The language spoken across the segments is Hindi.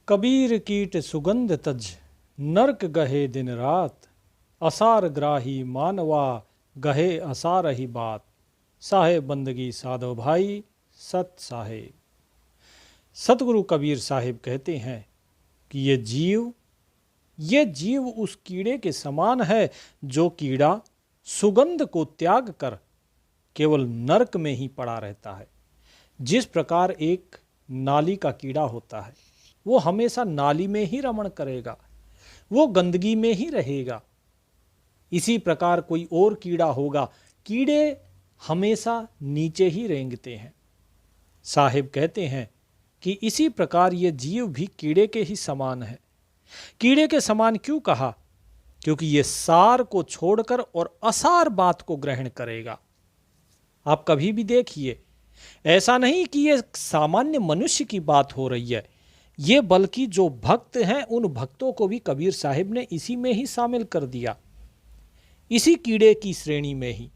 कबीर कीट सुगंध तज, नरक गहे दिन रात। असार ग्राही मानवा, गहे असार ही बात। साहेब बंदगी साधो भाई, सत साहेब। सतगुरु कबीर साहिब कहते हैं कि ये जीव उस कीड़े के समान है जो कीड़ा सुगंध को त्याग कर केवल नरक में ही पड़ा रहता है। जिस प्रकार एक नाली का कीड़ा होता है, वो हमेशा नाली में ही रमण करेगा, वो गंदगी में ही रहेगा। इसी प्रकार कोई और कीड़ा होगा, कीड़े हमेशा नीचे ही रेंगते हैं। साहिब कहते हैं कि इसी प्रकार ये जीव भी कीड़े के ही समान है। कीड़े के समान क्यों कहा? क्योंकि ये सार को छोड़कर और असार बात को ग्रहण करेगा। आप कभी भी देखिए, ऐसा नहीं कि ये सामान्य मनुष्य की बात हो रही है, ये बल्कि जो भक्त हैं उन भक्तों को भी कबीर साहिब ने इसी में ही शामिल कर दिया, इसी कीड़े की श्रेणी में ही।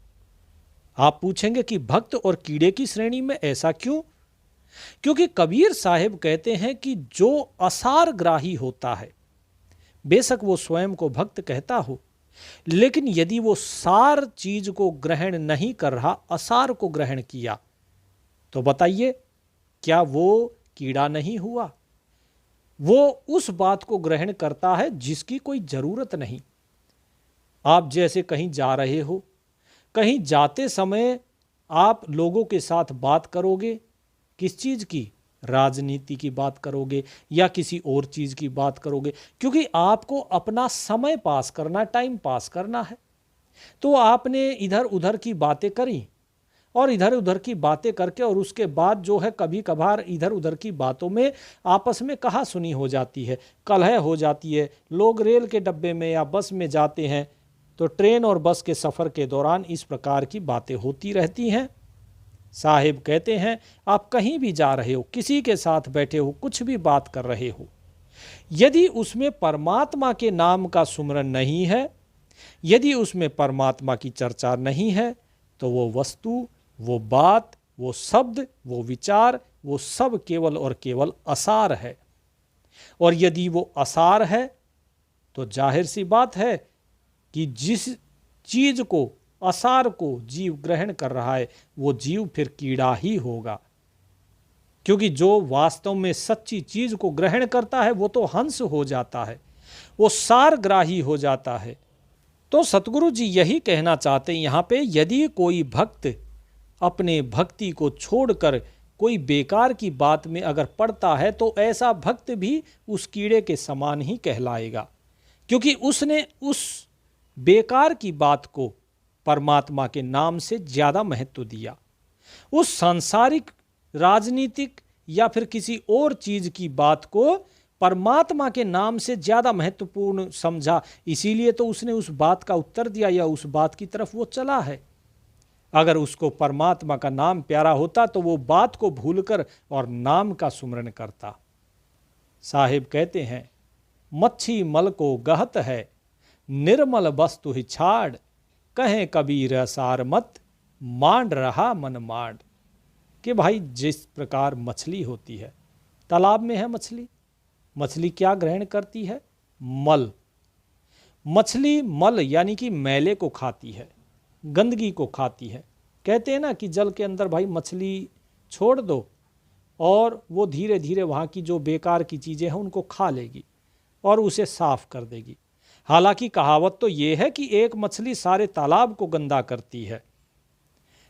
आप पूछेंगे कि भक्त और कीड़े की श्रेणी में, ऐसा क्यों? क्योंकि कबीर साहिब कहते हैं कि जो असार ग्राही होता है, बेशक वो स्वयं को भक्त कहता हो, लेकिन यदि वो सार चीज को ग्रहण नहीं कर रहा, असार को ग्रहण किया, तो बताइए क्या वो कीड़ा नहीं हुआ? वो उस बात को ग्रहण करता है जिसकी कोई जरूरत नहीं। आप जैसे कहीं जा रहे हो, कहीं जाते समय आप लोगों के साथ बात करोगे, किस चीज की? राजनीति की बात करोगे या किसी और चीज की बात करोगे, क्योंकि आपको अपना समय पास करना, टाइम पास करना है। तो आपने इधर उधर की बातें करी और इधर उधर की बातें करके, और उसके बाद जो है कभी कभार इधर उधर की बातों में आपस में कहा सुनी हो जाती है, कलह हो जाती है। लोग रेल के डब्बे में या बस में जाते हैं तो ट्रेन और बस के सफ़र के दौरान इस प्रकार की बातें होती रहती हैं। साहिब कहते हैं आप कहीं भी जा रहे हो, किसी के साथ बैठे हो, कुछ भी बात कर रहे हो, यदि उसमें परमात्मा के नाम का सुमरन नहीं है, यदि उसमें परमात्मा की चर्चा नहीं है, तो वो वस्तु, वो बात, वो शब्द, वो विचार, वो सब केवल और केवल असार है। और यदि वो असार है तो जाहिर सी बात है कि जिस चीज को, असार को जीव ग्रहण कर रहा है, वो जीव फिर कीड़ा ही होगा। क्योंकि जो वास्तव में सच्ची चीज को ग्रहण करता है वो तो हंस हो जाता है, वो सारग्राही हो जाता है। तो सतगुरु जी यही कहना चाहते हैं यहाँ पे, यदि कोई भक्त अपने भक्ति को छोड़कर कोई बेकार की बात में अगर पड़ता है, तो ऐसा भक्त भी उस कीड़े के समान ही कहलाएगा, क्योंकि उसने उस बेकार की बात को परमात्मा के नाम से ज्यादा महत्व दिया। उस सांसारिक, राजनीतिक या फिर किसी और चीज की बात को परमात्मा के नाम से ज्यादा महत्वपूर्ण समझा, इसीलिए तो उसने उस बात का उत्तर दिया या उस बात की तरफ वो चला है। अगर उसको परमात्मा का नाम प्यारा होता तो वो बात को भूलकर और नाम का सुमरन करता। साहिब कहते हैं मच्छी मल को गहत है, निर्मल वस्तु ही छाड़। कहें कबीर असार मत, मांड रहा मन मांड। कि भाई जिस प्रकार मछली होती है, तालाब में है मछली, मछली क्या ग्रहण करती है? मल। मछली मल यानी कि मैले को खाती है, गंदगी को खाती है। कहते हैं ना कि जल के अंदर भाई मछली छोड़ दो और वो धीरे धीरे वहाँ की जो बेकार की चीज़ें हैं उनको खा लेगी और उसे साफ कर देगी। हालांकि कहावत तो ये है कि एक मछली सारे तालाब को गंदा करती है,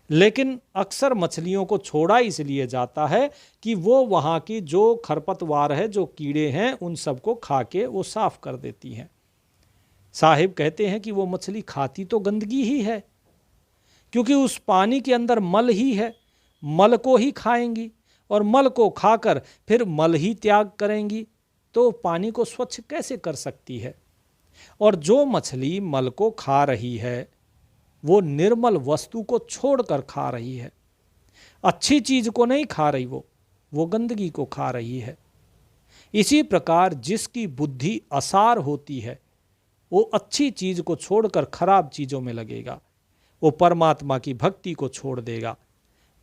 लेकिन अक्सर मछलियों को छोड़ा इसलिए जाता है कि वो वहाँ की जो खरपतवार है, जो कीड़े हैं, उन सबको खा के वो साफ कर देती हैं। साहिब कहते हैं कि वो मछली खाती तो गंदगी ही है, क्योंकि उस पानी के अंदर मल ही है, मल को ही खाएंगी और मल को खाकर फिर मल ही त्याग करेंगी, तो पानी को स्वच्छ कैसे कर सकती है? और जो मछली मल को खा रही है वो निर्मल वस्तु को छोड़कर खा रही है, अच्छी चीज को नहीं खा रही, वो गंदगी को खा रही है। इसी प्रकार जिसकी बुद्धि असार होती है वो अच्छी चीज को छोड़कर खराब चीजों में लगेगा, वो परमात्मा की भक्ति को छोड़ देगा,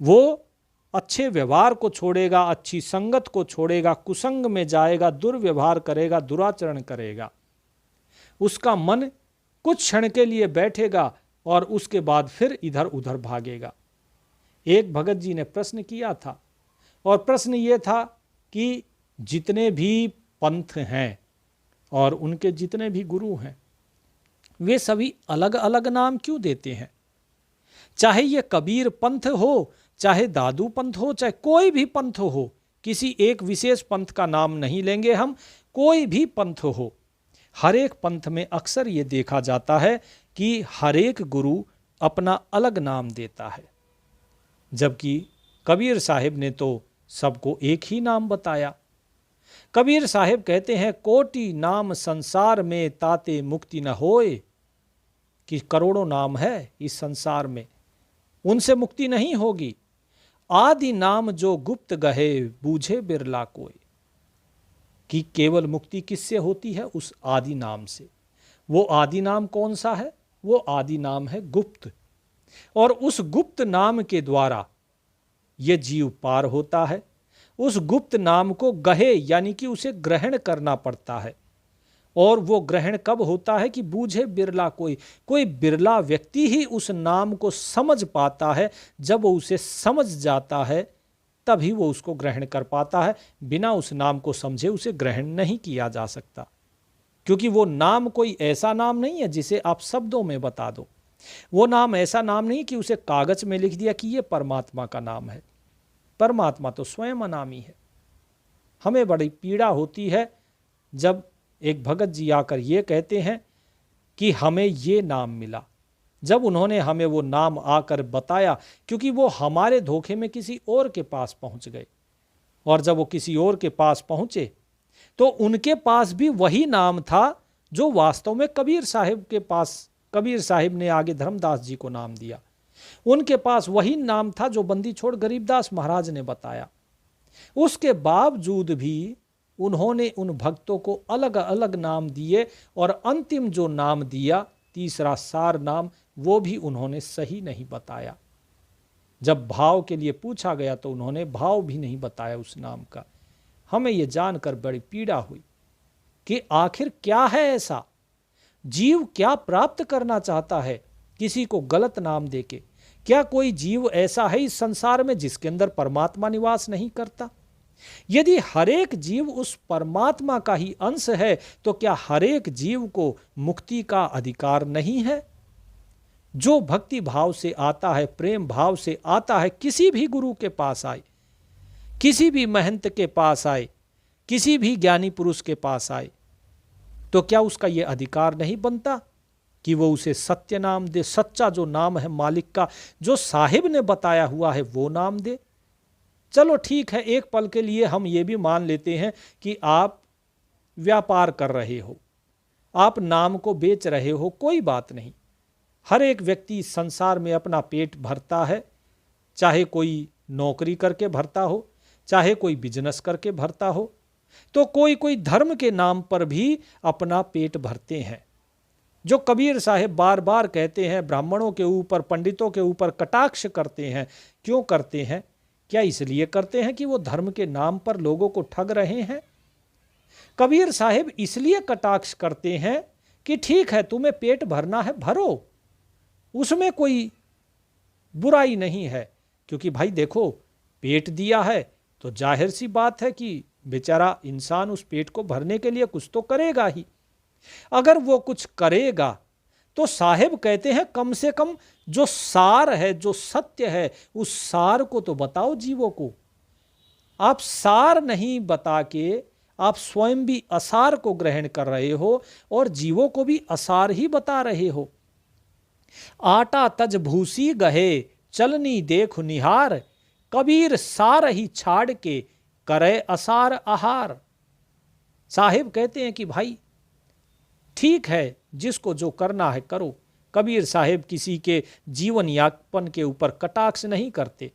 वो अच्छे व्यवहार को छोड़ेगा, अच्छी संगत को छोड़ेगा, कुसंग में जाएगा, दुर्व्यवहार करेगा, दुराचरण करेगा, उसका मन कुछ क्षण के लिए बैठेगा और उसके बाद फिर इधर उधर भागेगा। एक भगत जी ने प्रश्न किया था और प्रश्न ये था कि जितने भी पंथ हैं और उनके जितने भी गुरु हैं वे सभी अलग अलग नाम क्यों देते हैं? चाहे ये कबीर पंथ हो, चाहे दादू पंथ हो, चाहे कोई भी पंथ हो, किसी एक विशेष पंथ का नाम नहीं लेंगे हम, कोई भी पंथ हो, हर एक पंथ में अक्सर ये देखा जाता है कि हर एक गुरु अपना अलग नाम देता है। जबकि कबीर साहिब ने तो सबको एक ही नाम बताया। कबीर साहिब कहते हैं, कोटि नाम संसार में ताते मुक्ति न होए, कि करोड़ों नाम है इस संसार में, उनसे मुक्ति नहीं होगी। आदि नाम जो गुप्त गहे बूझे बिरला कोई, कि केवल मुक्ति किससे होती है? उस आदि नाम से। वो आदि नाम कौन सा है? वो आदि नाम है गुप्त, और उस गुप्त नाम के द्वारा ये जीव पार होता है। उस गुप्त नाम को गहे यानी कि उसे ग्रहण करना पड़ता है, और वो ग्रहण कब होता है? कि बूझे बिरला कोई बिरला व्यक्ति ही उस नाम को समझ पाता है। जब वो उसे समझ जाता है तभी वो उसको ग्रहण कर पाता है। बिना उस नाम को समझे उसे ग्रहण नहीं किया जा सकता, क्योंकि वो नाम कोई ऐसा नाम नहीं है जिसे आप शब्दों में बता दो। वो नाम ऐसा नाम नहीं कि उसे कागज में लिख दिया कि ये परमात्मा का नाम है। परमात्मा तो स्वयं अनामी है। हमें बड़ी पीड़ा होती है जब एक भगत जी आकर ये कहते हैं कि हमें ये नाम मिला, जब उन्होंने हमें वो नाम आकर बताया, क्योंकि वो हमारे धोखे में किसी और के पास पहुंच गए, और जब वो किसी और के पास पहुंचे तो उनके पास भी वही नाम था जो वास्तव में कबीर साहिब के पास, कबीर साहिब ने आगे धर्मदास जी को नाम दिया, उनके पास वही नाम था जो बंदी छोड़ गरीबदास महाराज ने बताया। उसके बावजूद भी उन्होंने उन भक्तों को अलग अलग नाम दिए, और अंतिम जो नाम दिया, तीसरा सार नाम, वो भी उन्होंने सही नहीं बताया। जब भाव के लिए पूछा गया तो उन्होंने भाव भी नहीं बताया उस नाम का। हमें ये जानकर बड़ी पीड़ा हुई कि आखिर क्या है ऐसा, जीव क्या प्राप्त करना चाहता है किसी को गलत नाम देके? क्या कोई जीव ऐसा है इस संसार में जिसके अंदर परमात्मा निवास नहीं करता? यदि हर एक जीव उस परमात्मा का ही अंश है तो क्या हर एक जीव को मुक्ति का अधिकार नहीं है? जो भक्ति भाव से आता है, प्रेम भाव से आता है, किसी भी गुरु के पास आए, किसी भी महंत के पास आए, किसी भी ज्ञानी पुरुष के पास आए, तो क्या उसका यह अधिकार नहीं बनता कि वो उसे सत्य नाम दे? सच्चा जो नाम है मालिक का, जो साहिब ने बताया हुआ है, वो नाम दे। चलो ठीक है, एक पल के लिए हम ये भी मान लेते हैं कि आप व्यापार कर रहे हो, आप नाम को बेच रहे हो, कोई बात नहीं। हर एक व्यक्ति इस संसार में अपना पेट भरता है, चाहे कोई नौकरी करके भरता हो, चाहे कोई बिजनेस करके भरता हो, तो कोई कोई धर्म के नाम पर भी अपना पेट भरते हैं। जो कबीर साहिब बार बार कहते हैं, ब्राह्मणों के ऊपर, पंडितों के ऊपर कटाक्ष करते हैं। क्यों करते हैं? क्या इसलिए करते हैं कि वो धर्म के नाम पर लोगों को ठग रहे हैं? कबीर साहिब इसलिए कटाक्ष करते हैं कि ठीक है, तुम्हें पेट भरना है, भरो, उसमें कोई बुराई नहीं है। क्योंकि भाई देखो, पेट दिया है तो जाहिर सी बात है कि बेचारा इंसान उस पेट को भरने के लिए कुछ तो करेगा ही। अगर वो कुछ करेगा तो साहिब कहते हैं कम से कम जो सार है, जो सत्य है, उस सार को तो बताओ जीवों को। आप सार नहीं बता के आप स्वयं भी असार को ग्रहण कर रहे हो और जीवों को भी असार ही बता रहे हो। आटा तज भूसी गहे चलनी देख निहार, कबीर सार ही छाड़ के करे असार आहार। साहिब कहते हैं कि भाई ठीक है, जिसको जो करना है करो। कबीर साहिब किसी के जीवन यापन के ऊपर कटाक्ष नहीं करते,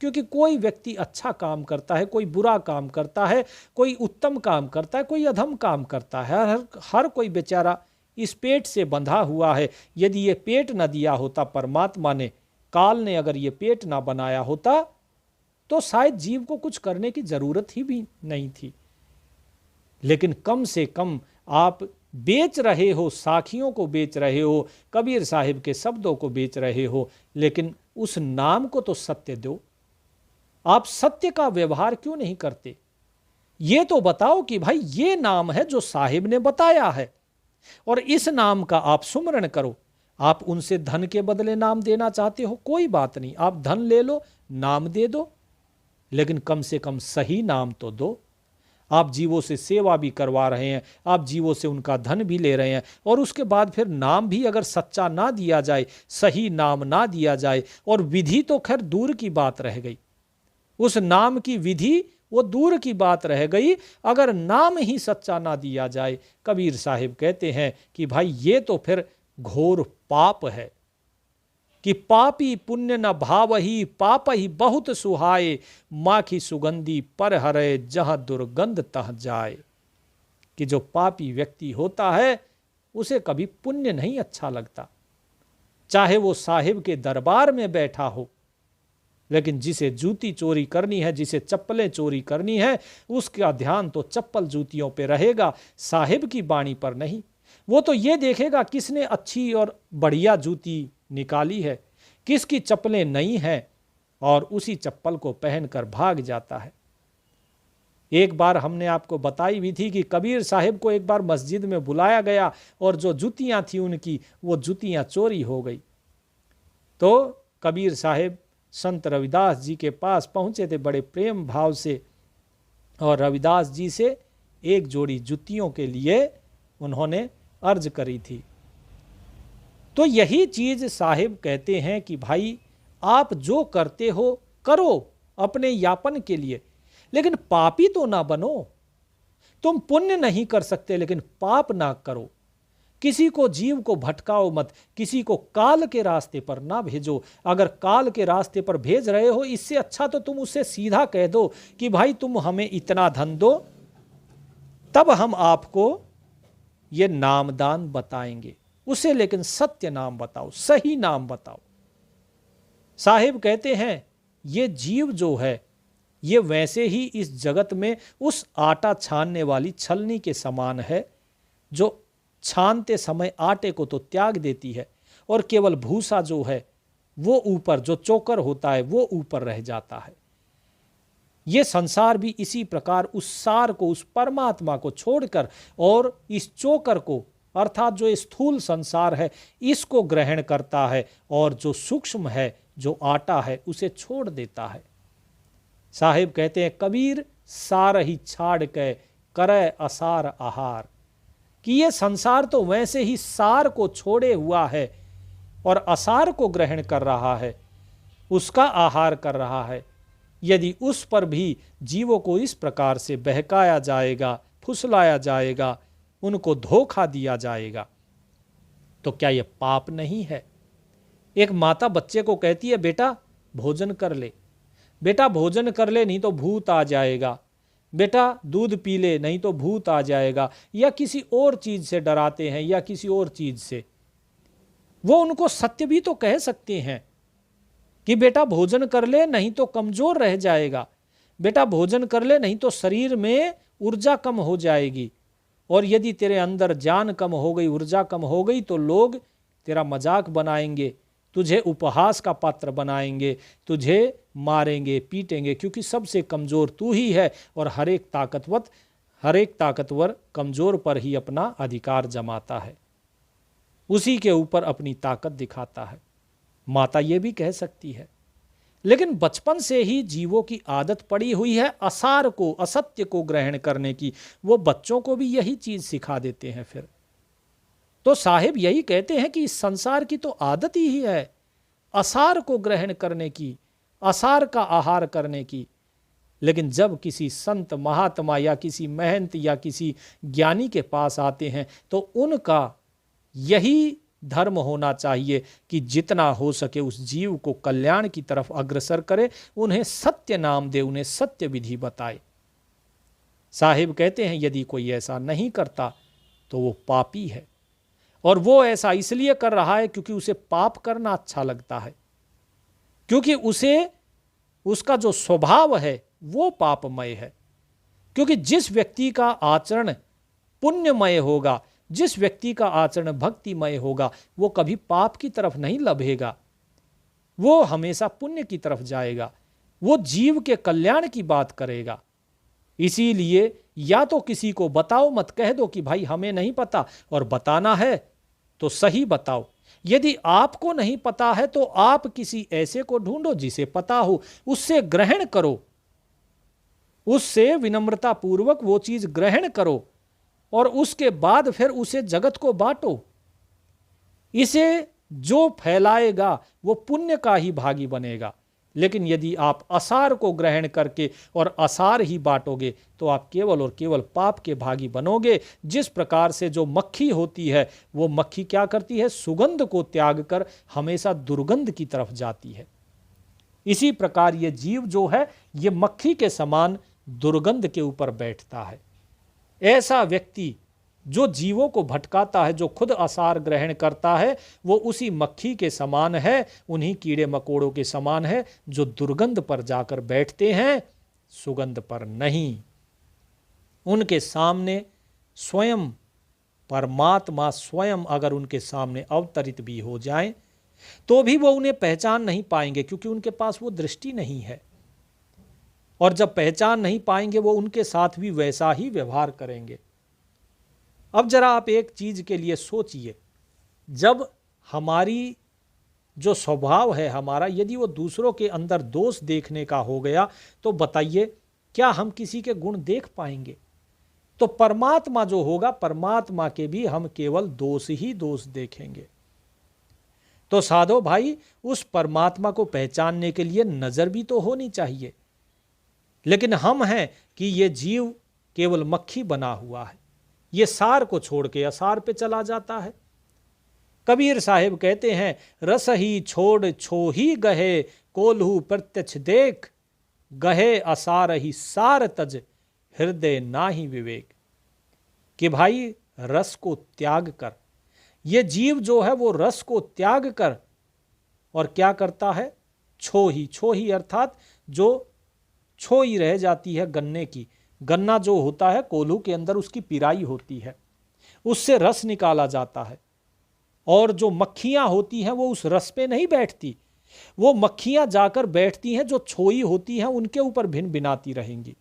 क्योंकि कोई व्यक्ति अच्छा काम करता है, कोई बुरा काम करता है, कोई उत्तम काम करता है, कोई अधम काम करता है। हर कोई बेचारा इस पेट से बंधा हुआ है। यदि ये पेट न दिया होता परमात्मा ने, काल ने अगर ये पेट ना बनाया होता तो शायद जीव को कुछ करने की जरूरत ही भी नहीं थी। लेकिन कम से कम आप बेच रहे हो, साखियों को बेच रहे हो, कबीर साहिब के शब्दों को बेच रहे हो, लेकिन उस नाम को तो सत्य दो। आप सत्य का व्यवहार क्यों नहीं करते? ये तो बताओ कि भाई ये नाम है जो साहिब ने बताया है और इस नाम का आप सुमरण करो। आप उनसे धन के बदले नाम देना चाहते हो, कोई बात नहीं, आप धन ले लो, नाम दे दो, लेकिन कम से कम सही नाम तो दो। आप जीवों से सेवा भी करवा रहे हैं, आप जीवों से उनका धन भी ले रहे हैं, और उसके बाद फिर नाम भी अगर सच्चा ना दिया जाए, सही नाम ना दिया जाए, और विधि तो खैर दूर की बात रह गई, उस नाम की विधि वो दूर की बात रह गई, अगर नाम ही सच्चा ना दिया जाए, कबीर साहिब कहते हैं कि भाई ये तो फिर घोर पाप है कि पापी पुण्य न भावही पाप ही बहुत सुहाए, माखी सुगंधी पर हरे जहां दुर्गंध तह जाए। कि जो पापी व्यक्ति होता है उसे कभी पुण्य नहीं अच्छा लगता, चाहे वो साहिब के दरबार में बैठा हो, लेकिन जिसे जूती चोरी करनी है, जिसे चप्पलें चोरी करनी है, उसका ध्यान तो चप्पल जूतियों पे रहेगा, साहिब की बाणी पर नहीं। वो तो ये देखेगा किसने अच्छी और बढ़िया जूती निकाली है, किसकी चप्पलें नई हैं, और उसी चप्पल को पहनकर भाग जाता है। एक बार हमने आपको बताई भी थी कि कबीर साहिब को एक बार मस्जिद में बुलाया गया और जो जूतियां थी उनकी, वो जूतियां चोरी हो गई। तो कबीर साहिब संत रविदास जी के पास पहुंचे थे बड़े प्रेम भाव से, और रविदास जी से एक जोड़ी जूतियों के लिए उन्होंने अर्ज करी थी। तो यही चीज साहिब कहते हैं कि भाई आप जो करते हो करो अपने यापन के लिए, लेकिन पापी तो ना बनो। तुम पुण्य नहीं कर सकते लेकिन पाप ना करो। किसी को, जीव को भटकाओ मत, किसी को काल के रास्ते पर ना भेजो। अगर काल के रास्ते पर भेज रहे हो, इससे अच्छा तो तुम उससे सीधा कह दो कि भाई तुम हमें इतना धन दो, तब हम आपको ये नामदान बताएंगे। उसे लेकिन सत्य नाम बताओ, सही नाम बताओ। साहिब कहते हैं ये जीव जो है ये वैसे ही इस जगत में उस आटा छानने वाली छलनी के समान है, जो छानते समय आटे को तो त्याग देती है और केवल भूसा जो है वो ऊपर, जो चोकर होता है वो ऊपर रह जाता है। ये संसार भी इसी प्रकार उस सार को, उस परमात्मा को छोड़कर और इस चोकर को, अर्थात जो स्थूल संसार है, इसको ग्रहण करता है, और जो सूक्ष्म है, जो आटा है, उसे छोड़ देता है। साहिब कहते हैं कबीर सार ही छाड़ के करे असार आहार, कि ये संसार तो वैसे ही सार को छोड़े हुआ है और असार को ग्रहण कर रहा है, उसका आहार कर रहा है। यदि उस पर भी जीवों को इस प्रकार से बहकाया जाएगा, फुसलाया जाएगा, उनको धोखा दिया जाएगा, तो क्या यह पाप नहीं है? एक माता बच्चे को कहती है बेटा भोजन कर ले, बेटा भोजन कर ले नहीं तो भूत आ जाएगा, बेटा दूध पी ले नहीं तो भूत आ जाएगा, या किसी और चीज से डराते हैं या किसी और चीज से। वो उनको सत्य भी तो कह सकते हैं कि बेटा भोजन कर ले नहीं तो कमजोर रह जाएगा, बेटा भोजन कर ले नहीं तो शरीर में ऊर्जा कम हो जाएगी, और यदि तेरे अंदर जान कम हो गई, ऊर्जा कम हो गई, तो लोग तेरा मजाक बनाएंगे, तुझे उपहास का पात्र बनाएंगे, तुझे मारेंगे, पीटेंगे, क्योंकि सबसे कमजोर तू ही है, और हर एक ताकतवर कमजोर पर ही अपना अधिकार जमाता है, उसी के ऊपर अपनी ताकत दिखाता है। माता ये भी कह सकती है, लेकिन बचपन से ही जीवों की आदत पड़ी हुई है असार को, असत्य को ग्रहण करने की। वो बच्चों को भी यही चीज सिखा देते हैं। फिर तो साहिब यही कहते हैं कि इस संसार की तो आदत ही है असार को ग्रहण करने की, असार का आहार करने की। लेकिन जब किसी संत महात्मा या किसी महंत या किसी ज्ञानी के पास आते हैं तो उनका यही धर्म होना चाहिए कि जितना हो सके उस जीव को कल्याण की तरफ अग्रसर करे, उन्हें सत्य नाम दे, उन्हें सत्य विधि बताए। साहिब कहते हैं यदि कोई ऐसा नहीं करता तो वो पापी है, और वो ऐसा इसलिए कर रहा है क्योंकि उसे पाप करना अच्छा लगता है, क्योंकि उसका जो स्वभाव है वो पापमय है। क्योंकि जिस व्यक्ति का आचरण पुण्यमय होगा, जिस व्यक्ति का आचरण भक्तिमय होगा, वो कभी पाप की तरफ नहीं लभेगा, वो हमेशा पुण्य की तरफ जाएगा, वो जीव के कल्याण की बात करेगा। इसीलिए या तो किसी को बताओ मत, कह दो कि भाई हमें नहीं पता, और बताना है तो सही बताओ। यदि आपको नहीं पता है तो आप किसी ऐसे को ढूंढो जिसे पता हो, उससे ग्रहण करो, उससे विनम्रता पूर्वक वो चीज ग्रहण करो और उसके बाद फिर उसे जगत को बांटो। इसे जो फैलाएगा वो पुण्य का ही भागी बनेगा। लेकिन यदि आप असार को ग्रहण करके और असार ही बांटोगे तो आप केवल और केवल पाप के भागी बनोगे। जिस प्रकार से जो मक्खी होती है, वो मक्खी क्या करती है, सुगंध को त्याग कर हमेशा दुर्गंध की तरफ जाती है। इसी प्रकार ये जीव जो है ये मक्खी के समान दुर्गंध के ऊपर बैठता है। ऐसा व्यक्ति जो जीवों को भटकाता है, जो खुद आसार ग्रहण करता है, वो उसी मक्खी के समान है, उन्हीं कीड़े मकोड़ों के समान है जो दुर्गंध पर जाकर बैठते हैं, सुगंध पर नहीं। उनके सामने स्वयं परमात्मा स्वयं अगर उनके सामने अवतरित भी हो जाएं तो भी वो उन्हें पहचान नहीं पाएंगे, क्योंकि उनके पास वो दृष्टि नहीं है। और जब पहचान नहीं पाएंगे वो उनके साथ भी वैसा ही व्यवहार करेंगे। अब जरा आप एक चीज के लिए सोचिए, जब हमारी जो स्वभाव है हमारा, यदि वो दूसरों के अंदर दोष देखने का हो गया तो बताइए क्या हम किसी के गुण देख पाएंगे? तो परमात्मा जो होगा, परमात्मा के भी हम केवल दोष ही दोष देखेंगे। तो साधो भाई, उस परमात्मा को पहचानने के लिए नजर भी तो होनी चाहिए। लेकिन हम हैं कि ये जीव केवल मक्खी बना हुआ है, ये सार को छोड़ के असार पे चला जाता है। कबीर साहिब कहते हैं, रस ही छोड़ छो ही गहे, कोल्हू प्रत्यक्ष देख, गहे असार ही सार तज, हृदय ना ही विवेक। कि भाई रस को त्याग कर, ये जीव जो है वो रस को त्याग कर और क्या करता है, छो ही अर्थात जो छोई रह जाती है गन्ने की। गन्ना जो होता है कोल्हू के अंदर उसकी पिराई होती है, उससे रस निकाला जाता है। और जो मक्खियां होती हैं वो उस रस पे नहीं बैठती, वो मक्खियां जाकर बैठती हैं जो छोई होती हैं उनके ऊपर भिन भिनाती रहेंगी।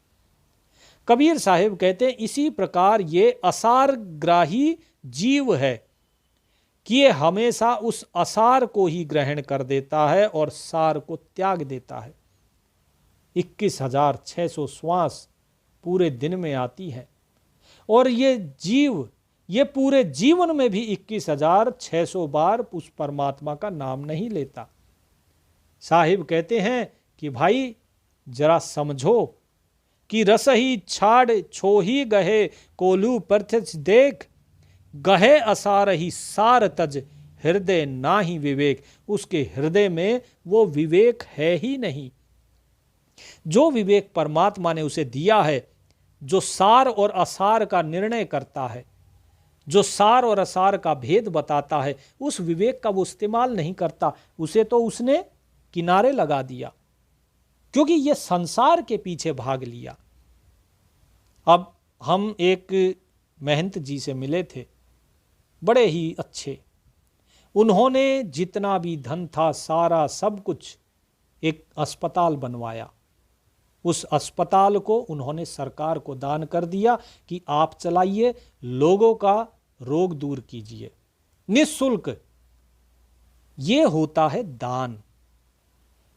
कबीर साहिब कहते हैं इसी प्रकार ये असारग्राही जीव है कि ये हमेशा उस असार को ही ग्रहण कर देता है और सार को त्याग देता है। 21,600 श्वास पूरे दिन में आती है और ये जीव ये पूरे जीवन में भी 21,600 बार उस परमात्मा का नाम नहीं लेता। साहिब कहते हैं कि भाई जरा समझो कि रस ही छाड़ छो ही गहे, कोलू प्रत्यक्ष देख, गहे असार ही सार तज, हृदय ना ही विवेक। उसके हृदय में वो विवेक है ही नहीं। जो विवेक परमात्मा ने उसे दिया है, जो सार और असार का निर्णय करता है, जो सार और असार का भेद बताता है, उस विवेक का वो इस्तेमाल नहीं करता। उसे तो उसने किनारे लगा दिया, क्योंकि ये संसार के पीछे भाग लिया। अब हम एक महंत जी से मिले थे, बड़े ही अच्छे। उन्होंने जितना भी धन था सारा सब कुछ एक अस्पताल बनवाया। उस अस्पताल को उन्होंने सरकार को दान कर दिया कि आप चलाइए, लोगों का रोग दूर कीजिए निःशुल्क। ये होता है दान,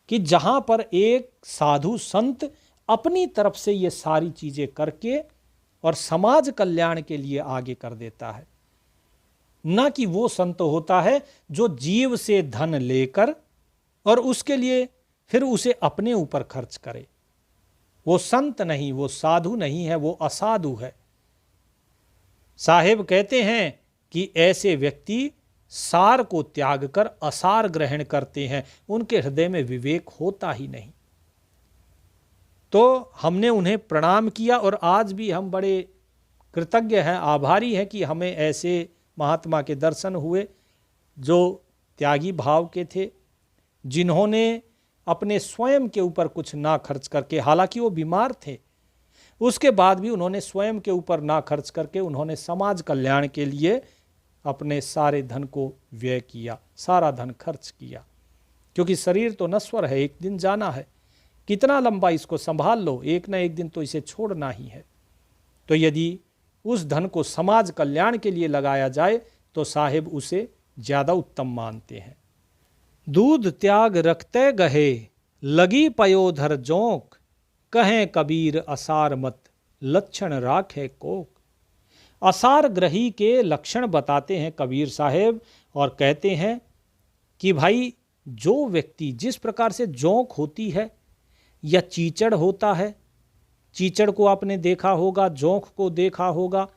कि जहां पर एक साधु संत अपनी तरफ से ये सारी चीजें करके और समाज कल्याण के लिए आगे कर देता है। ना कि वो संत होता है जो जीव से धन लेकर और उसके लिए फिर उसे अपने ऊपर खर्च करे। वो संत नहीं, वो साधु नहीं है, वो असाधु है। साहिब कहते हैं कि ऐसे व्यक्ति सार को त्याग कर असार ग्रहण करते हैं, उनके हृदय में विवेक होता ही नहीं। तो हमने उन्हें प्रणाम किया और आज भी हम बड़े कृतज्ञ हैं, आभारी हैं कि हमें ऐसे महात्मा के दर्शन हुए जो त्यागी भाव के थे, जिन्होंने अपने स्वयं के ऊपर कुछ ना खर्च करके, हालांकि वो बीमार थे, उसके बाद भी उन्होंने स्वयं के ऊपर ना खर्च करके उन्होंने समाज कल्याण के लिए अपने सारे धन को व्यय किया, सारा धन खर्च किया। क्योंकि शरीर तो नश्वर है, एक दिन जाना है, कितना लंबा इसको संभाल लो, एक ना एक दिन तो इसे छोड़ना ही है। तो यदि उस धन को समाज कल्याण के लिए लगाया जाए तो साहेब उसे ज़्यादा उत्तम मानते हैं। दूध त्याग रखते गहे, लगी पयोधर जोंक, कहें कबीर असार मत, लक्षण राखे कोक। असार ग्रही के लक्षण बताते हैं कबीर साहेब और कहते हैं कि भाई जो व्यक्ति जिस प्रकार से जोंक होती है या चीचड़ होता है, चीचड़ को आपने देखा होगा, जोंक को देखा होगा,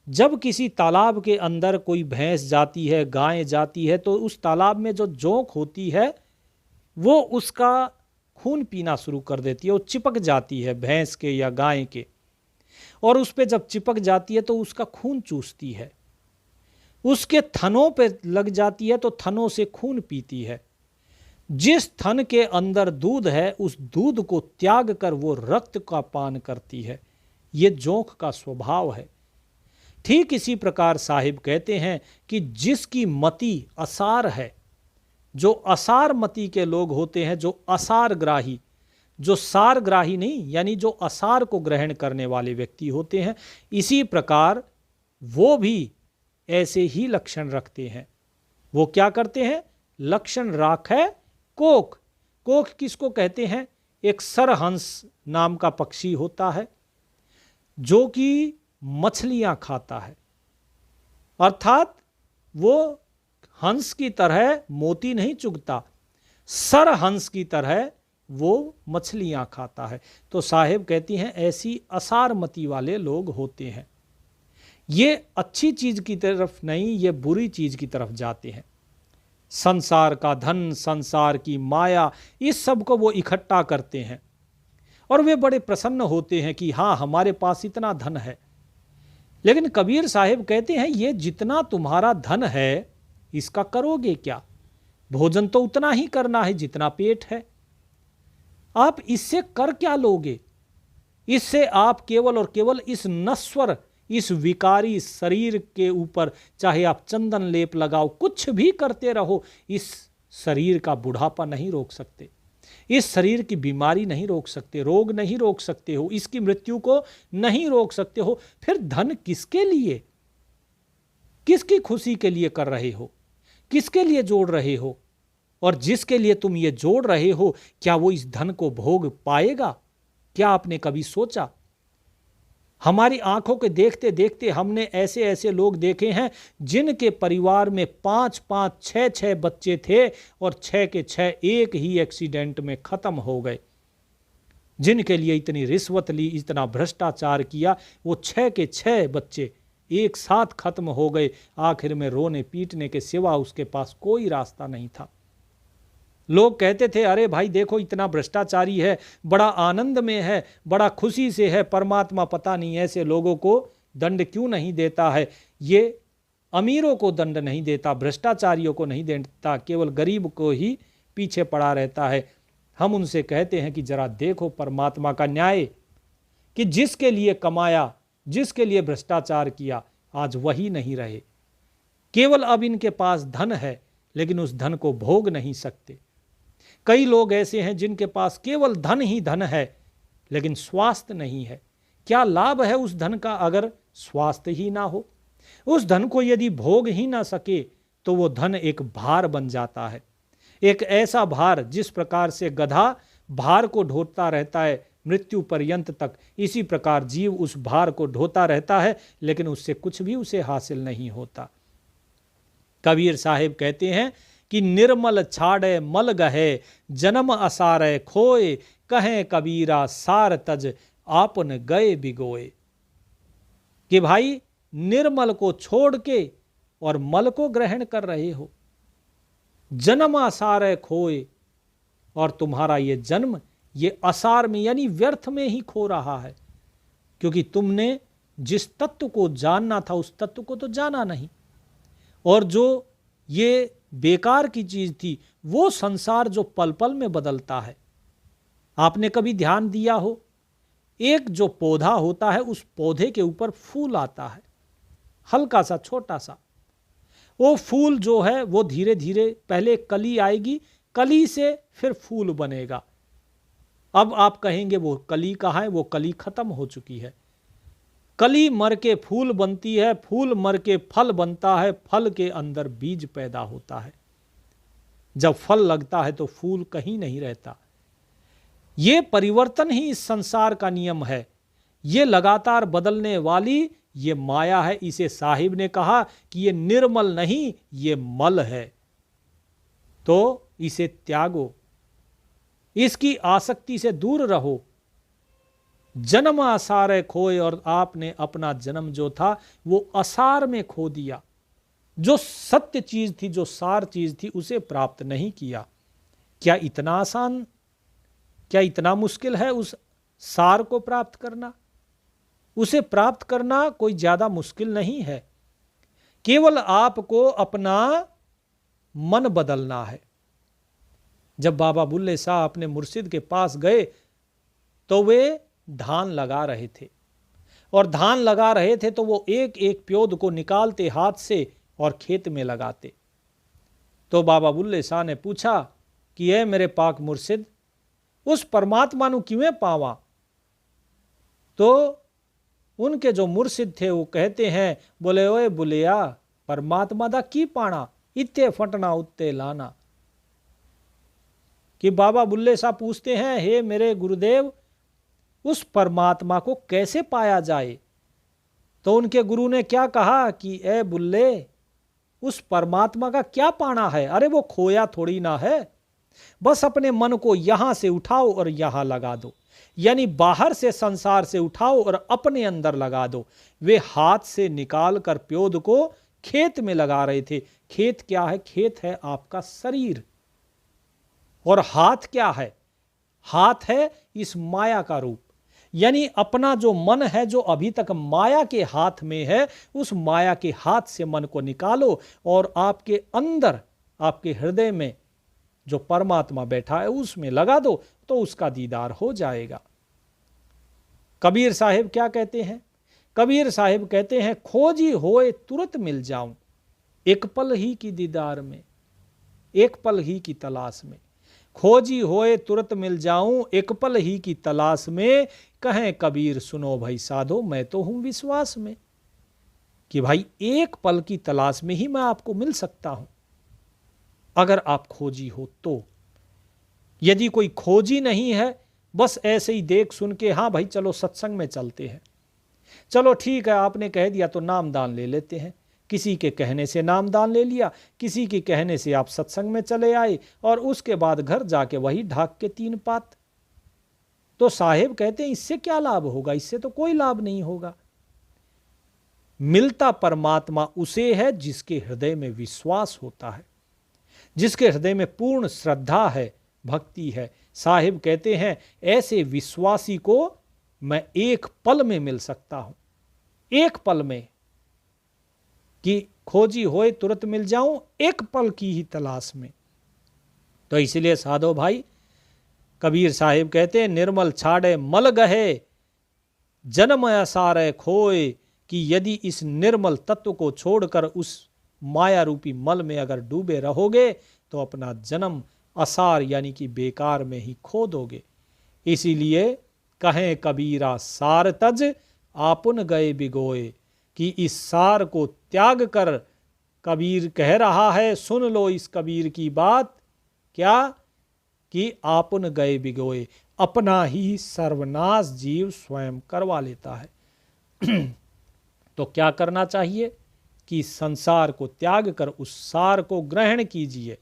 जब किसी तालाब के अंदर कोई भैंस जाती है, गाय जाती है, तो उस तालाब में जो जोंक होती है वो उसका खून पीना शुरू कर देती है, वो चिपक जाती है भैंस के या गाय के, और उस पे जब चिपक जाती है तो उसका खून चूसती है, उसके थनों पे लग जाती है तो थनों से खून पीती है। जिस थन के अंदर दूध है उस दूध को त्याग कर वो रक्त का पान करती है। ये जोंक का स्वभाव है। ठीक इसी प्रकार साहिब कहते हैं कि जिसकी मति असार है, जो असार मति के लोग होते हैं, जो असार ग्राही, जो सार ग्राही नहीं, यानी जो असार को ग्रहण करने वाले व्यक्ति होते हैं, इसी प्रकार वो भी ऐसे ही लक्षण रखते हैं। वो क्या करते हैं? लक्षण राखे कोक। कोक किसको कहते हैं? एक सरहंस नाम का पक्षी होता है जो कि मछलियां खाता है, अर्थात वो हंस की तरह मोती नहीं चुगता, सरहंस की तरह वो मछलियां खाता है। तो साहेब कहती हैं ऐसी असारमती वाले लोग होते हैं। ये अच्छी चीज की तरफ नहीं, ये बुरी चीज की तरफ जाते हैं। संसार का धन, संसार की माया, इस सब को वो इकट्ठा करते हैं और वे बड़े प्रसन्न होते हैं कि हाँ हमारे पास इतना धन है। लेकिन कबीर साहिब कहते हैं ये जितना तुम्हारा धन है इसका करोगे क्या? भोजन तो उतना ही करना है जितना पेट है। आप इससे कर क्या लोगे? इससे आप केवल और केवल इस नश्वर, इस विकारी शरीर के ऊपर चाहे आप चंदन लेप लगाओ, कुछ भी करते रहो, इस शरीर का बुढ़ापा नहीं रोक सकते, इस शरीर की बीमारी नहीं रोक सकते, रोग नहीं रोक सकते हो, इसकी मृत्यु को नहीं रोक सकते हो। फिर धन किसके लिए, किसकी खुशी के लिए कर रहे हो, किसके लिए जोड़ रहे हो? और जिसके लिए तुम ये जोड़ रहे हो, क्या वो इस धन को भोग पाएगा? क्या आपने कभी सोचा? हमारी आंखों के देखते देखते हमने ऐसे ऐसे लोग देखे हैं जिनके परिवार में 5-5, 6-6 बच्चे थे और 6 के 6 एक ही एक्सीडेंट में खत्म हो गए। जिनके लिए इतनी रिश्वत ली, इतना भ्रष्टाचार किया, वो 6 के 6 बच्चे एक साथ खत्म हो गए। आखिर में रोने पीटने के सिवा उसके पास कोई रास्ता नहीं था। लोग कहते थे अरे भाई देखो इतना भ्रष्टाचारी है, बड़ा आनंद में है, बड़ा खुशी से है, परमात्मा पता नहीं ऐसे लोगों को दंड क्यों नहीं देता है। ये अमीरों को दंड नहीं देता, भ्रष्टाचारियों को नहीं देता, केवल गरीब को ही पीछे पड़ा रहता है। हम उनसे कहते हैं कि जरा देखो परमात्मा का न्याय, कि जिसके लिए कमाया, जिसके लिए भ्रष्टाचार किया, आज वही नहीं रहे। केवल अब इनके पास धन है लेकिन उस धन को भोग नहीं सकते। कई लोग ऐसे हैं जिनके पास केवल धन ही धन है लेकिन स्वास्थ्य नहीं है। क्या लाभ है उस धन का अगर स्वास्थ्य ही ना हो? उस धन को यदि भोग ही ना सके तो वो धन एक भार बन जाता है, एक ऐसा भार जिस प्रकार से गधा भार को ढोता रहता है मृत्यु पर्यंत तक, इसी प्रकार जीव उस भार को ढोता रहता है लेकिन उससे कुछ भी उसे हासिल नहीं होता। कबीर साहिब कहते हैं कि निर्मल छाड़े मल गहे, जन्म असारे खोए, कहें कबीरा सार तज आपन गए बिगोए। कि भाई निर्मल को छोड़ के और मल को ग्रहण कर रहे हो, जन्म असारे खोए, और तुम्हारा ये जन्म ये असार में यानी व्यर्थ में ही खो रहा है, क्योंकि तुमने जिस तत्व को जानना था उस तत्व को तो जाना नहीं। और जो ये बेकार की चीज थी, वो संसार जो पल पल में बदलता है। आपने कभी ध्यान दिया हो, एक जो पौधा होता है उस पौधे के ऊपर फूल आता है, हल्का सा छोटा सा। वो फूल जो है वो धीरे धीरे पहले कली आएगी, कली से फिर फूल बनेगा। अब आप कहेंगे वो कली कहाँ है? वो कली खत्म हो चुकी है। कली मर के फूल बनती है, फूल मर के फल बनता है, फल के अंदर बीज पैदा होता है। जब फल लगता है तो फूल कहीं नहीं रहता। ये परिवर्तन ही इस संसार का नियम है। ये लगातार बदलने वाली ये माया है। इसे साहिब ने कहा कि ये निर्मल नहीं, ये मल है, तो इसे त्यागो, इसकी आसक्ति से दूर रहो। जन्म असार खोए, और आपने अपना जन्म जो था वो असार में खो दिया। जो सत्य चीज थी, जो सार चीज थी, उसे प्राप्त नहीं किया। क्या इतना आसान, क्या इतना मुश्किल है उस सार को प्राप्त करना? उसे प्राप्त करना कोई ज्यादा मुश्किल नहीं है। केवल आपको अपना मन बदलना है। जब बाबा बुल्ले शाह अपने मुर्शिद के पास गए तो वे धान लगा रहे थे, और धान लगा रहे थे तो वो एक एक प्योद को निकालते हाथ से और खेत में लगाते। तो बाबा बुल्ले शाह ने पूछा कि ए मेरे पाक मुर्शिद, उस परमात्मा नु किवें पावा? तो उनके जो मुर्शिद थे वो कहते हैं, बोले ओए बुलिया, परमात्मा दा की पाना, इत्ते फटना उत्ते लाना। कि बाबा बुल्ले शाह पूछते हैं, हे मेरे गुरुदेव, उस परमात्मा को कैसे पाया जाए? तो उनके गुरु ने क्या कहा कि ए बुल्ले, उस परमात्मा का क्या पाना है? अरे वो खोया थोड़ी ना है, बस अपने मन को यहां से उठाओ और यहां लगा दो, यानी बाहर से संसार से उठाओ और अपने अंदर लगा दो। वे हाथ से निकाल कर प्योद को खेत में लगा रहे थे। खेत क्या है? खेत है आपका शरीर। और हाथ क्या है? हाथ है इस माया का रूप, यानी अपना जो मन है, जो अभी तक माया के हाथ में है, उस माया के हाथ से मन को निकालो और आपके अंदर, आपके हृदय में जो परमात्मा बैठा है उसमें लगा दो, तो उसका दीदार हो जाएगा। कबीर साहिब क्या कहते हैं? कबीर साहिब कहते हैं, खोजी होए तुरंत मिल जाऊं, एक पल ही की दीदार में, एक पल ही की तलाश में। खोजी होए तुरंत मिल जाऊं, एक पल ही की तलाश में। कहें कबीर सुनो भाई साधो, मैं तो हूं विश्वास में। कि भाई एक पल की तलाश में ही मैं आपको मिल सकता हूं, अगर आप खोजी हो तो। यदि कोई खोजी नहीं है, बस ऐसे ही देख सुन के, हाँ भाई चलो सत्संग में चलते हैं, चलो ठीक है आपने कह दिया तो नामदान ले लेते हैं। किसी के कहने से नामदान ले लिया, किसी के कहने से आप सत्संग में चले आए, और उसके बाद घर जाके वही ढाक के 3 पात। तो साहेब कहते हैं इससे क्या लाभ होगा? इससे तो कोई लाभ नहीं होगा। मिलता परमात्मा उसे है जिसके हृदय में विश्वास होता है, जिसके हृदय में पूर्ण श्रद्धा है, भक्ति है। साहिब कहते हैं ऐसे विश्वासी को मैं एक पल में मिल सकता हूं, एक पल में। कि खोजी होए तुरंत मिल जाऊं, एक पल की ही तलाश में। तो इसलिए साधो भाई, कबीर साहिब कहते हैं, निर्मल छाड़े मल गहे, जन्म असारे खोए। कि यदि इस निर्मल तत्व को छोड़कर उस माया रूपी मल में अगर डूबे रहोगे तो अपना जन्म असार यानी कि बेकार में ही खो दोगे। इसीलिए कहें कबीरा सार तज, आपुन गए बिगोए। कि इस सार को त्याग कर, कबीर कह रहा है, सुन लो इस कबीर की बात, क्या? कि आपुन गए बिगोए, अपना ही सर्वनाश जीव स्वयं करवा लेता है। तो क्या करना चाहिए? कि संसार को त्याग कर उस सार को ग्रहण कीजिए,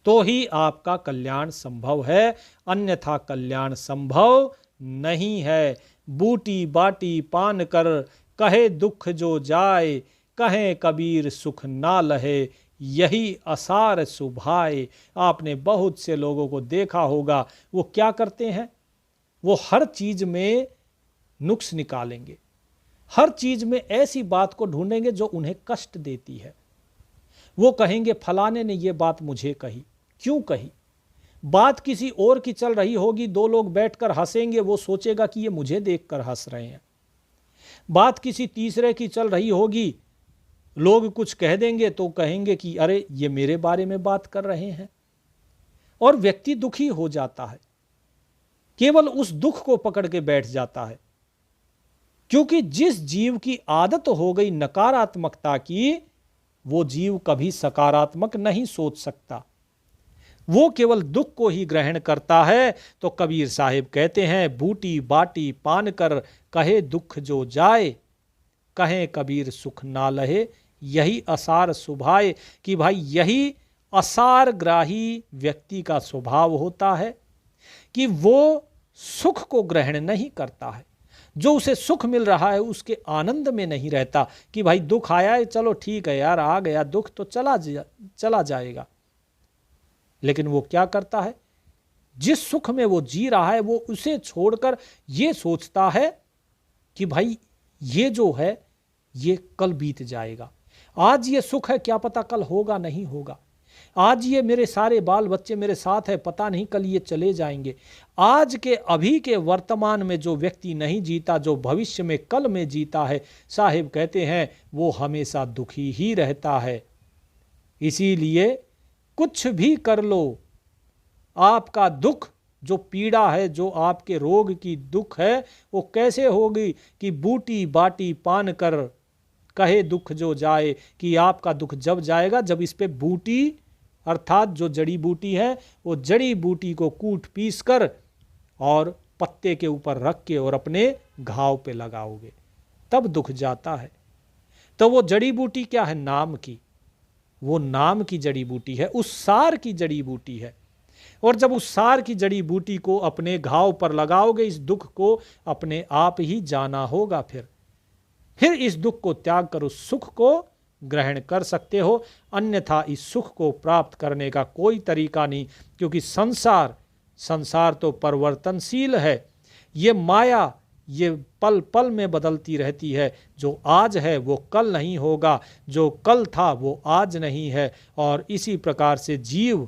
तो ही आपका कल्याण संभव है, अन्यथा कल्याण संभव नहीं है। बूटी बाटी पान कर, कहे दुख जो जाए, कहे कबीर सुख ना लहे, यही असार सुभाए। आपने बहुत से लोगों को देखा होगा, वो क्या करते हैं? वो हर चीज में नुक्स निकालेंगे, हर चीज में ऐसी बात को ढूंढेंगे जो उन्हें कष्ट देती है। वो कहेंगे फलाने ने ये बात मुझे कही, क्यों कही? बात किसी और की चल रही होगी, दो लोग बैठकर हंसेंगे, वो सोचेगा कि ये मुझे देखकर हंस रहे हैं। बात किसी तीसरे की चल रही होगी, लोग कुछ कह देंगे तो कहेंगे कि अरे ये मेरे बारे में बात कर रहे हैं, और व्यक्ति दुखी हो जाता है, केवल उस दुख को पकड़ के बैठ जाता है। क्योंकि जिस जीव की आदत हो गई नकारात्मकता की, वो जीव कभी सकारात्मक नहीं सोच सकता, वो केवल दुख को ही ग्रहण करता है। तो कबीर साहिब कहते हैं, बूटी बाटी पान कर कहे दुख जो जाए, कहे कबीर सुख ना लहे यही असार सुभाए। कि भाई यही असार ग्राही व्यक्ति का स्वभाव होता है कि वो सुख को ग्रहण नहीं करता है, जो उसे सुख मिल रहा है उसके आनंद में नहीं रहता कि भाई दुख आया है, चलो ठीक है यार, आ गया दुख तो चला जाएगा। लेकिन वो क्या करता है, जिस सुख में वो जी रहा है वो उसे छोड़कर ये सोचता है कि भाई ये जो है ये कल बीत जाएगा, आज ये सुख है क्या पता कल होगा नहीं होगा, आज ये मेरे सारे बाल बच्चे मेरे साथ है, पता नहीं कल ये चले जाएंगे। आज के अभी के वर्तमान में जो व्यक्ति नहीं जीता, जो भविष्य में कल में जीता है, साहिब कहते हैं वो हमेशा दुखी ही रहता है। इसीलिए कुछ भी कर लो, आपका दुख जो पीड़ा है, जो आपके रोग की दुख है, वो कैसे होगी कि बूटी बाटी पान कर कहे दुख जो जाए। कि आपका दुख जब जाएगा जब इस पे बूटी अर्थात जो जड़ी बूटी है, वो जड़ी बूटी को कूट पीस कर और पत्ते के ऊपर रख के और अपने घाव पे लगाओगे, तब दुख जाता है। तो वो जड़ी बूटी क्या है? नाम की, वो नाम की जड़ी बूटी है, उस सार की जड़ी बूटी है। और जब उस सार की जड़ी बूटी को अपने घाव पर लगाओगे, इस दुख को अपने आप ही जाना होगा। फिर इस दुख को त्याग कर उस सुख को ग्रहण कर सकते हो, अन्यथा इस सुख को प्राप्त करने का कोई तरीका नहीं। क्योंकि संसार तो परिवर्तनशील है, ये माया ये पल पल में बदलती रहती है। जो आज है वो कल नहीं होगा, जो कल था वो आज नहीं है। और इसी प्रकार से जीव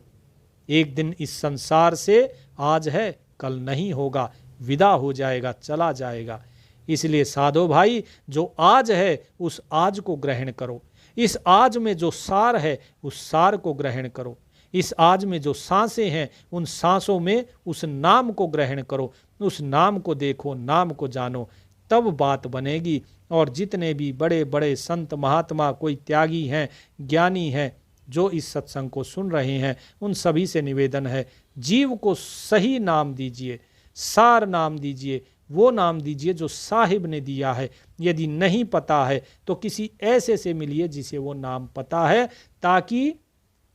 एक दिन इस संसार से आज है कल नहीं होगा, विदा हो जाएगा, चला जाएगा। इसलिए साधो भाई, जो आज है उस आज को ग्रहण करो, इस आज में जो सार है उस सार को ग्रहण करो, इस आज में जो सांसें हैं उन सांसों में उस नाम को ग्रहण करो, उस नाम को देखो, नाम को जानो, तब बात बनेगी। और जितने भी बड़े बड़े संत महात्मा, कोई त्यागी हैं, ज्ञानी हैं, जो इस सत्संग को सुन रहे हैं, उन सभी से निवेदन है, जीव को सही नाम दीजिए, सार नाम दीजिए, वो नाम दीजिए जो साहिब ने दिया है। यदि नहीं पता है तो किसी ऐसे से मिलिए जिसे वो नाम पता है, ताकि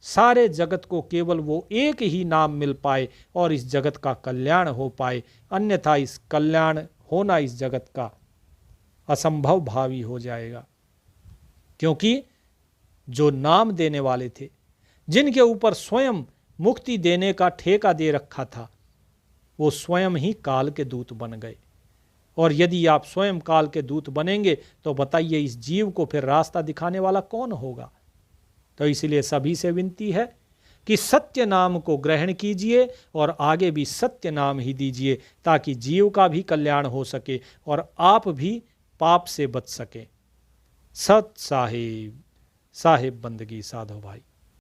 सारे जगत को केवल वो एक ही नाम मिल पाए और इस जगत का कल्याण हो पाए। अन्यथा इस कल्याण होना इस जगत का असंभव भावी हो जाएगा। क्योंकि जो नाम देने वाले थे, जिनके ऊपर स्वयं मुक्ति देने का ठेका दे रखा था, वो स्वयं ही काल के दूत बन गए। और यदि आप स्वयं काल के दूत बनेंगे तो बताइए इस जीव को फिर रास्ता दिखाने वाला कौन होगा? तो इसलिए सभी से विनती है कि सत्य नाम को ग्रहण कीजिए और आगे भी सत्य नाम ही दीजिए, ताकि जीव का भी कल्याण हो सके और आप भी पाप से बच सकें। सत साहिब, साहिब बंदगी साधो भाई।